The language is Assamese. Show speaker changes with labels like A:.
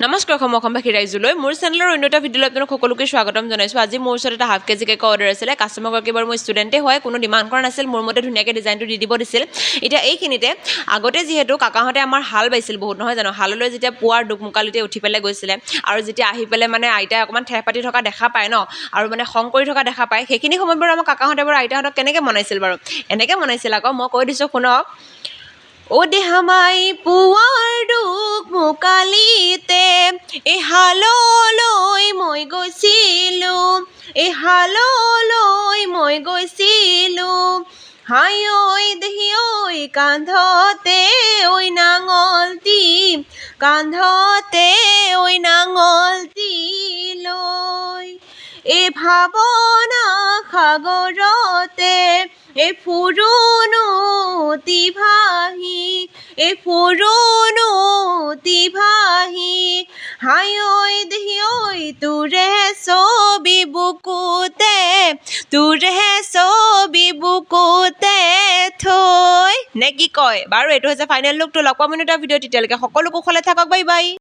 A: নমস্কাৰ অসমবাসী ৰাইজলৈ মোৰ চেনেলৰ অন্য এটা ভিডিঅ'লৈ আপোনালোক সকলোকে স্বাগতম জনাইছোঁ। আজি মোৰ ওচৰত এটা হাফ কেজি কেকৰ অৰ্ডাৰ আছিলে। কাষ্টমাৰগৰাকী বাৰু মোৰ ষ্টুডেণ্টে হয়, কোনো ডিমাণ্ড কৰা নাছিল, মোৰ মতে ধুনীয়াকৈ ডিজাইনটো দি দিব দিছিল। এতিয়া এইখিনিতে আগতে যিহেতু কাকাহঁতে আমাৰ হাল বাইছিল বহুত, নহয় জানো, হাললৈ যেতিয়া পুৱাৰ দুকমুকালিতে উঠি পেলাই গৈছিলে আৰু যেতিয়া আহি পেলাই মানে আইতাই অকণমান ঠেহ পাতি থকা দেখা পায় ন, আৰু মানে খং কৰি থকা দেখা পায়, সেইখিনি সময়ত বাৰু আমাৰ কাকাহঁতে বাৰু আইতাহঁতক কেনেকৈ মনাইছিল বাৰু, এনেকৈ মনাইছিল আকৌ। মই কৈ দিছোঁ শুনক। অ দেহামাই পুৱাৰ দুকমুকালিতে হাললৈ মই গৈছিলোঁ, হাললৈ মই গৈছিলোঁ, হাই ঐ দেহি ঐ কান্ধতে ঐ নাঙলটি, কান্ধতে ঐ নাঙলটি লৈ, ভাৱনা সাগৰতে ফুৰুনুতি ভাহি, ফুৰুনুতি ভাহি, হাই ঐ দেহি ঐ তোৰে ছবি বুকুতে, তোৰে ছবি বুকুতে থৈ, নে কি কয় বাৰু। এইটো হৈছে ফাইনেল লুকটো। লগ পাম এটা ভিডিঅ', তেতিয়ালৈকে সকলো কুশলে থাকক। Bye bye.